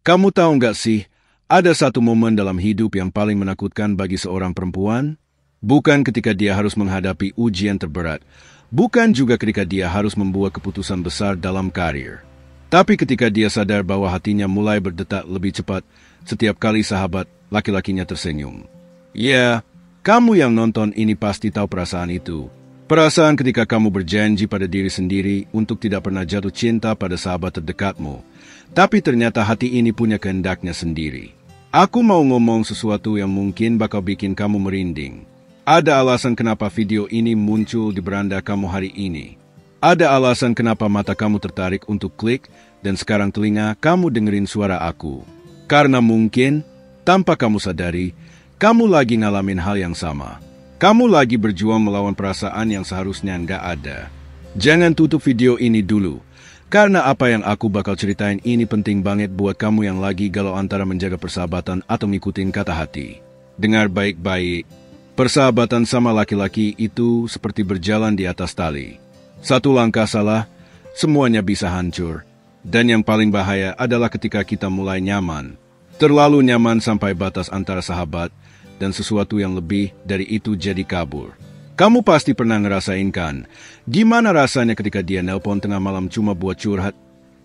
Kamu tahu nggak sih, ada satu momen dalam hidup yang paling menakutkan bagi seorang perempuan? Bukan ketika dia harus menghadapi ujian terberat, bukan juga ketika dia harus membuat keputusan besar dalam karir. Tapi ketika dia sadar bahwa hatinya mulai berdetak lebih cepat setiap kali sahabat laki-lakinya tersenyum. Ya, kamu yang nonton ini pasti tahu perasaan itu. Perasaan ketika kamu berjanji pada diri sendiri untuk tidak pernah jatuh cinta pada sahabat terdekatmu, tapi ternyata hati ini punya kehendaknya sendiri. Aku mau ngomong sesuatu yang mungkin bakal bikin kamu merinding. Ada alasan kenapa video ini muncul di beranda kamu hari ini. Ada alasan kenapa mata kamu tertarik untuk klik dan sekarang telinga kamu dengerin suara aku. Karena mungkin, tanpa kamu sadari, kamu lagi ngalamin hal yang sama. Kamu lagi berjuang melawan perasaan yang seharusnya nggak ada. Jangan tutup video ini dulu, karena apa yang aku bakal ceritain ini penting banget buat kamu yang lagi galau antara menjaga persahabatan atau ngikutin kata hati. Dengar baik-baik, persahabatan sama laki-laki itu seperti berjalan di atas tali. Satu langkah salah, semuanya bisa hancur. Dan yang paling bahaya adalah ketika kita mulai nyaman. Terlalu nyaman sampai batas antara sahabat, dan sesuatu yang lebih dari itu jadi kabur. Kamu pasti pernah ngerasain kan, gimana rasanya ketika dia nelpon tengah malam cuma buat curhat,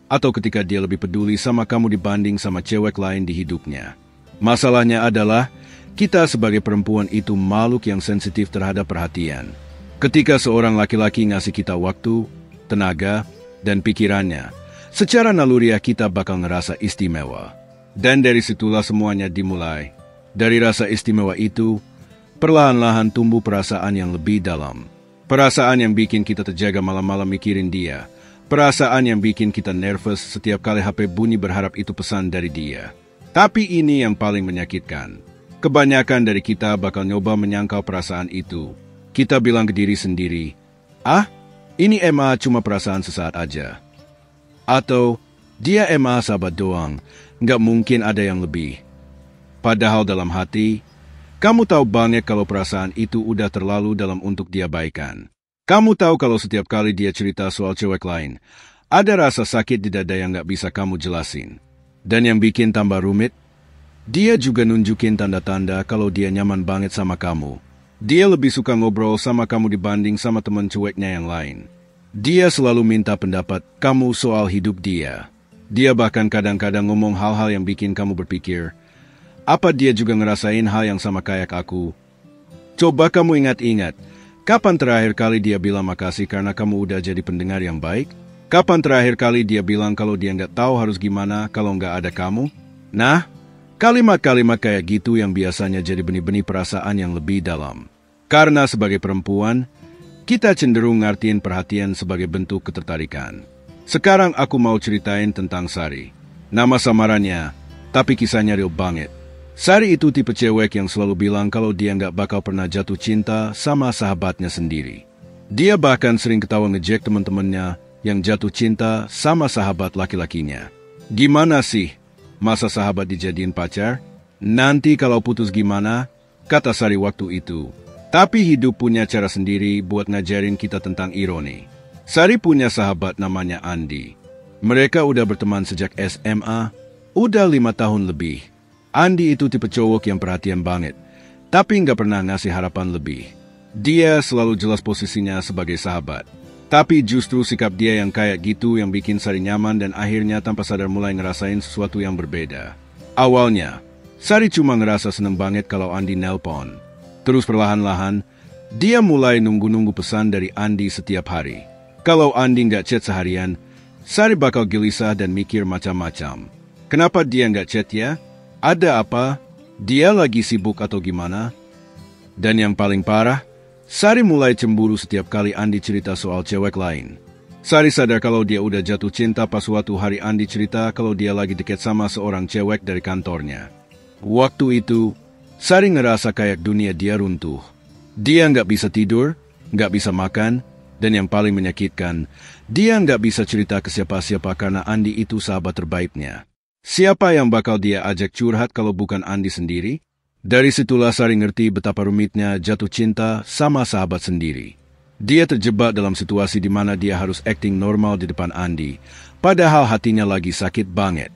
atau ketika dia lebih peduli sama kamu dibanding sama cewek lain di hidupnya. Masalahnya adalah, kita sebagai perempuan itu makhluk yang sensitif terhadap perhatian. Ketika seorang laki-laki ngasih kita waktu, tenaga, dan pikirannya, secara naluriah kita bakal ngerasa istimewa. Dan dari situlah semuanya dimulai. Dari rasa istimewa itu, perlahan-lahan tumbuh perasaan yang lebih dalam. Perasaan yang bikin kita terjaga malam-malam mikirin dia. Perasaan yang bikin kita nervous setiap kali HP bunyi berharap itu pesan dari dia. Tapi ini yang paling menyakitkan. Kebanyakan dari kita bakal nyoba menyangkal perasaan itu. Kita bilang ke diri sendiri, ini emang cuma perasaan sesaat aja. Atau, dia emang sahabat doang, nggak mungkin ada yang lebih. Padahal dalam hati, kamu tahu banget kalau perasaan itu udah terlalu dalam untuk diabaikan. Kamu tahu kalau setiap kali dia cerita soal cewek lain, ada rasa sakit di dada yang gak bisa kamu jelasin. Dan yang bikin tambah rumit, dia juga nunjukin tanda-tanda kalau dia nyaman banget sama kamu. Dia lebih suka ngobrol sama kamu dibanding sama teman cueknya yang lain. Dia selalu minta pendapat kamu soal hidup dia. Dia bahkan kadang-kadang ngomong hal-hal yang bikin kamu berpikir, apa dia juga ngerasain hal yang sama kayak aku? Coba kamu ingat-ingat, kapan terakhir kali dia bilang makasih karena kamu udah jadi pendengar yang baik? Kapan terakhir kali dia bilang kalau dia nggak tahu harus gimana kalau nggak ada kamu? Nah, kalimat-kalimat kayak gitu yang biasanya jadi benih-benih perasaan yang lebih dalam. Karena sebagai perempuan, kita cenderung ngartiin perhatian sebagai bentuk ketertarikan. Sekarang aku mau ceritain tentang Sari. Nama samarannya, tapi kisahnya real banget. Sari itu tipe cewek yang selalu bilang kalau dia nggak bakal pernah jatuh cinta sama sahabatnya sendiri. Dia bahkan sering ketawa ngejek teman-temannya yang jatuh cinta sama sahabat laki-lakinya. Gimana sih? Masa sahabat dijadiin pacar? Nanti kalau putus gimana? Kata Sari waktu itu. Tapi hidup punya cara sendiri buat ngajarin kita tentang ironi. Sari punya sahabat namanya Andi. Mereka udah berteman sejak SMA, udah 5 tahun lebih. Andi itu tipe cowok yang perhatian banget, tapi nggak pernah ngasih harapan lebih. Dia selalu jelas posisinya sebagai sahabat. Tapi justru sikap dia yang kayak gitu yang bikin Sari nyaman dan akhirnya tanpa sadar mulai ngerasain sesuatu yang berbeda. Awalnya, Sari cuma ngerasa seneng banget kalau Andi nelpon. Terus perlahan-lahan, dia mulai nunggu-nunggu pesan dari Andi setiap hari. Kalau Andi nggak chat seharian, Sari bakal gelisah dan mikir macam-macam. Kenapa dia nggak chat ya? Ada apa? Dia lagi sibuk atau gimana? Dan yang paling parah, Sari mulai cemburu setiap kali Andi cerita soal cewek lain. Sari sadar kalau dia udah jatuh cinta pas suatu hari Andi cerita kalau dia lagi deket sama seorang cewek dari kantornya. Waktu itu, Sari ngerasa kayak dunia dia runtuh. Dia nggak bisa tidur, nggak bisa makan, dan yang paling menyakitkan, dia nggak bisa cerita ke siapa-siapa karena Andi itu sahabat terbaiknya. Siapa yang bakal dia ajak curhat kalau bukan Andi sendiri? Dari situlah Sari ngerti betapa rumitnya jatuh cinta sama sahabat sendiri. Dia terjebak dalam situasi di mana dia harus acting normal di depan Andi, padahal hatinya lagi sakit banget.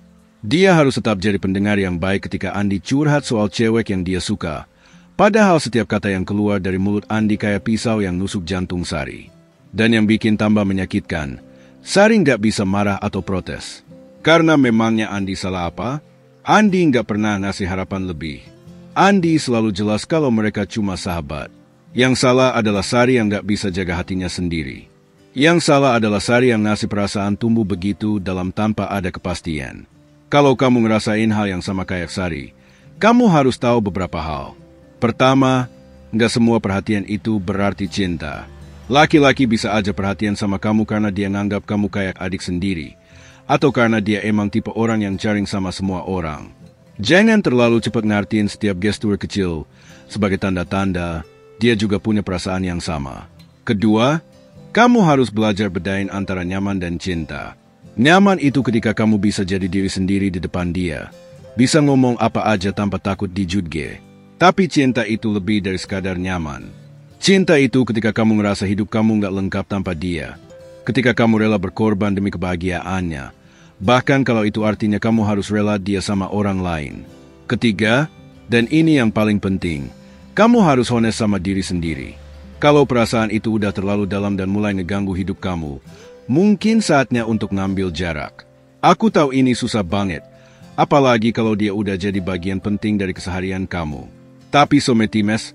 Dia harus tetap jadi pendengar yang baik ketika Andi curhat soal cewek yang dia suka. Padahal setiap kata yang keluar dari mulut Andi kayak pisau yang nusuk jantung Sari. Dan yang bikin tambah menyakitkan, Sari nggak bisa marah atau protes. Karena memangnya Andi salah apa? Andi nggak pernah ngasih harapan lebih. Andi selalu jelas kalau mereka cuma sahabat. Yang salah adalah Sari yang nggak bisa jaga hatinya sendiri. Yang salah adalah Sari yang ngasih perasaan tumbuh begitu dalam tanpa ada kepastian. Kalau kamu ngerasain hal yang sama kayak Sari, kamu harus tahu beberapa hal. Pertama, nggak semua perhatian itu berarti cinta. Laki-laki bisa aja perhatian sama kamu karena dia nganggap kamu kayak adik sendiri. Atau karena dia emang tipe orang yang caring sama semua orang. Jangan terlalu cepat ngartiin setiap gestur kecil sebagai tanda-tanda dia juga punya perasaan yang sama. Kedua, kamu harus belajar bedain antara nyaman dan cinta. Nyaman itu ketika kamu bisa jadi diri sendiri di depan dia. Bisa ngomong apa aja tanpa takut dijudge. Tapi cinta itu lebih dari sekadar nyaman. Cinta itu ketika kamu ngerasa hidup kamu nggak lengkap tanpa dia. Ketika kamu rela berkorban demi kebahagiaannya. Bahkan kalau itu artinya kamu harus rela dia sama orang lain. Ketiga, dan ini yang paling penting, kamu harus honest sama diri sendiri. Kalau perasaan itu udah terlalu dalam dan mulai ngeganggu hidup kamu, mungkin saatnya untuk ngambil jarak. Aku tahu ini susah banget, apalagi kalau dia udah jadi bagian penting dari keseharian kamu. Tapi Sometimes,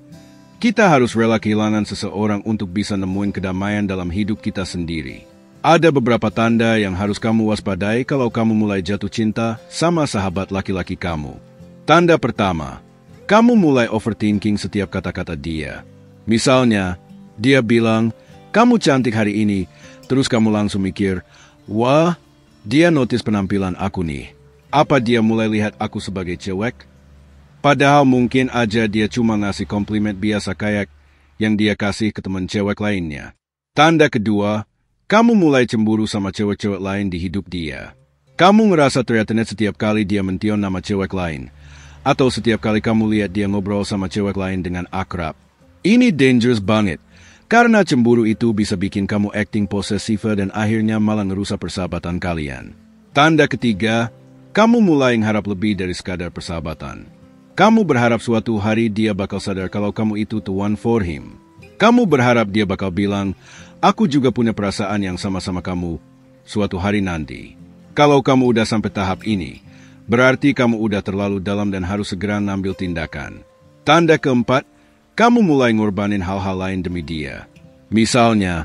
kita harus rela kehilangan seseorang untuk bisa nemuin kedamaian dalam hidup kita sendiri. Ada beberapa tanda yang harus kamu waspadai kalau kamu mulai jatuh cinta sama sahabat laki-laki kamu. Tanda pertama, kamu mulai overthinking setiap kata-kata dia. Misalnya, dia bilang, "Kamu cantik hari ini." Terus kamu langsung mikir, wah, dia notice penampilan aku nih. Apa dia mulai lihat aku sebagai cewek? Padahal mungkin aja dia cuma ngasih komplimen biasa kayak yang dia kasih ke teman cewek lainnya. Tanda kedua, kamu mulai cemburu sama cewek-cewek lain di hidup dia. Kamu ngerasa threatened setiap kali dia mention nama cewek lain. Atau setiap kali kamu lihat dia ngobrol sama cewek lain dengan akrab. Ini dangerous banget. Karena cemburu itu bisa bikin kamu acting posesif dan akhirnya malah ngerusak persahabatan kalian. Tanda ketiga, kamu mulai mengharap lebih dari sekadar persahabatan. Kamu berharap suatu hari dia bakal sadar kalau kamu itu the one for him. Kamu berharap dia bakal bilang, "Aku juga punya perasaan yang sama-sama kamu suatu hari nanti." Kalau kamu udah sampai tahap ini, berarti kamu udah terlalu dalam dan harus segera ngambil tindakan. Tanda keempat, kamu mulai ngorbanin hal-hal lain demi dia. Misalnya,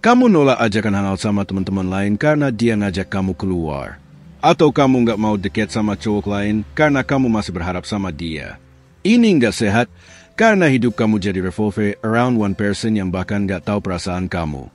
kamu nolak ajakan hangout sama teman-teman lain karena dia ngajak kamu keluar. Atau kamu nggak mau deket sama cowok lain karena kamu masih berharap sama dia. Ini nggak sehat karena hidup kamu jadi revolve around one person yang bahkan nggak tahu perasaan kamu.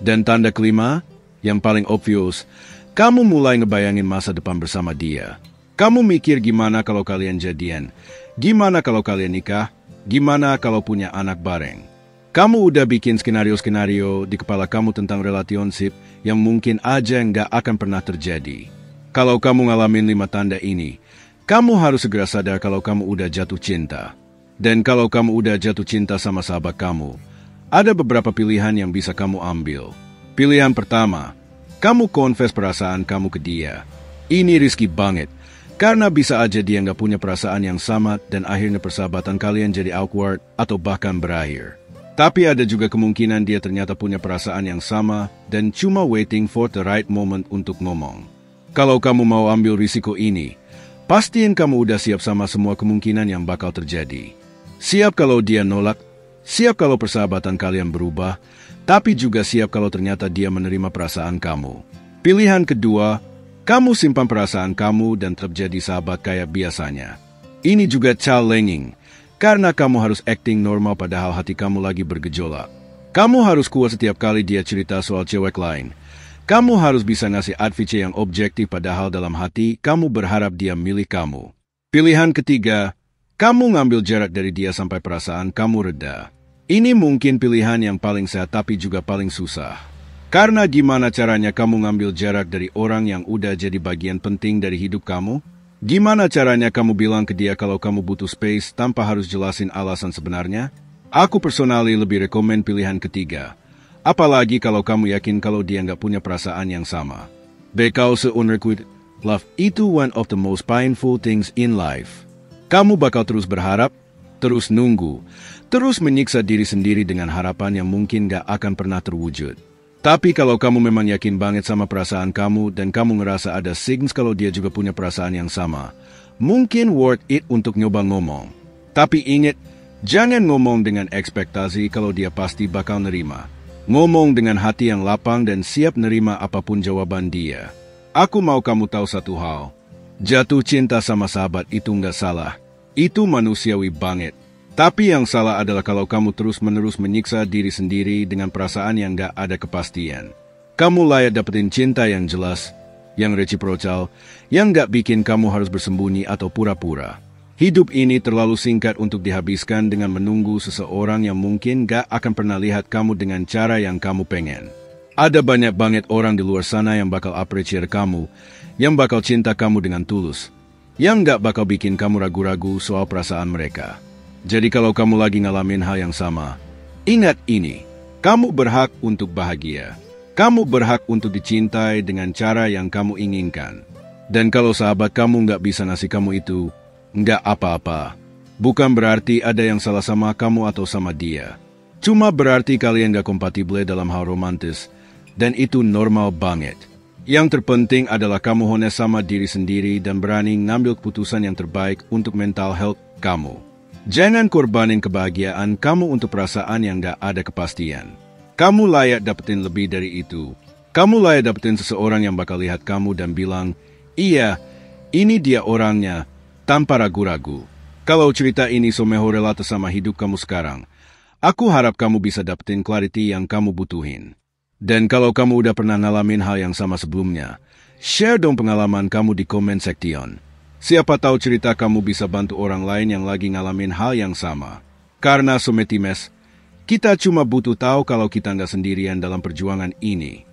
Dan tanda kelima, yang paling obvious, kamu mulai ngebayangin masa depan bersama dia. Kamu mikir gimana kalau kalian jadian, gimana kalau kalian nikah, gimana kalau punya anak bareng. Kamu udah bikin skenario-skenario di kepala kamu tentang relationship yang mungkin aja nggak akan pernah terjadi. Kalau kamu ngalamin 5 tanda ini, kamu harus segera sadar kalau kamu udah jatuh cinta. Dan kalau kamu udah jatuh cinta sama sahabat kamu, ada beberapa pilihan yang bisa kamu ambil. Pilihan pertama, kamu confess perasaan kamu ke dia. Ini risky banget, karena bisa aja dia nggak punya perasaan yang sama dan akhirnya persahabatan kalian jadi awkward atau bahkan berakhir. Tapi ada juga kemungkinan dia ternyata punya perasaan yang sama dan cuma waiting for the right moment untuk ngomong. Kalau kamu mau ambil risiko ini, pastiin kamu udah siap sama semua kemungkinan yang bakal terjadi. Siap kalau dia nolak, siap kalau persahabatan kalian berubah, tapi juga siap kalau ternyata dia menerima perasaan kamu. Pilihan kedua, kamu simpan perasaan kamu dan tetap jadi sahabat kayak biasanya. Ini juga challenging, karena kamu harus acting normal padahal hati kamu lagi bergejolak. Kamu harus kuat setiap kali dia cerita soal cewek lain. Kamu harus bisa ngasih advice yang objektif padahal dalam hati kamu berharap dia milih kamu. Pilihan ketiga, kamu ngambil jarak dari dia sampai perasaan kamu reda. Ini mungkin pilihan yang paling sehat tapi juga paling susah. Karena gimana caranya kamu ngambil jarak dari orang yang udah jadi bagian penting dari hidup kamu? Gimana caranya kamu bilang ke dia kalau kamu butuh space tanpa harus jelasin alasan sebenarnya? Aku personally lebih rekomen pilihan ketiga. Apalagi kalau kamu yakin kalau dia nggak punya perasaan yang sama. Because unrequited Love itu one of the most painful things in life. Kamu bakal terus berharap, terus nunggu, terus menyiksa diri sendiri dengan harapan yang mungkin gak akan pernah terwujud. Tapi kalau kamu memang yakin banget sama perasaan kamu dan kamu ngerasa ada signs kalau dia juga punya perasaan yang sama, mungkin worth it untuk nyoba ngomong. Tapi ingat, jangan ngomong dengan ekspektasi kalau dia pasti bakal nerima. Ngomong dengan hati yang lapang dan siap nerima apapun jawaban dia. Aku mau kamu tahu satu hal. Jatuh cinta sama sahabat itu nggak salah. Itu manusiawi banget. Tapi yang salah adalah kalau kamu terus-menerus menyiksa diri sendiri dengan perasaan yang nggak ada kepastian. Kamu layak dapetin cinta yang jelas, yang reciprocal, yang nggak bikin kamu harus bersembunyi atau pura-pura. Hidup ini terlalu singkat untuk dihabiskan dengan menunggu seseorang yang mungkin gak akan pernah lihat kamu dengan cara yang kamu pengen. Ada banyak banget orang di luar sana yang bakal appreciate kamu, yang bakal cinta kamu dengan tulus, yang gak bakal bikin kamu ragu-ragu soal perasaan mereka. Jadi kalau kamu lagi ngalamin hal yang sama, ingat ini, kamu berhak untuk bahagia. Kamu berhak untuk dicintai dengan cara yang kamu inginkan. Dan kalau sahabat kamu gak bisa ngasih kamu itu, nggak apa-apa. Bukan berarti ada yang salah sama kamu atau sama dia. Cuma berarti kalian gak kompatibel dalam hal romantis. Dan itu normal banget. Yang terpenting adalah kamu honest sama diri sendiri dan berani ngambil keputusan yang terbaik untuk mental health kamu. Jangan korbanin kebahagiaan kamu untuk perasaan yang gak ada kepastian. Kamu layak dapetin lebih dari itu. Kamu layak dapetin seseorang yang bakal lihat kamu dan bilang, iya, ini dia orangnya, tanpa ragu-ragu. Kalau cerita ini somehow relate sama hidup kamu sekarang, aku harap kamu bisa dapetin clarity yang kamu butuhin. Dan kalau kamu udah pernah ngalamin hal yang sama sebelumnya, share dong pengalaman kamu di comment section. Siapa tahu cerita kamu bisa bantu orang lain yang lagi ngalamin hal yang sama. Karena Sometimes, kita cuma butuh tahu kalau kita nggak sendirian dalam perjuangan ini.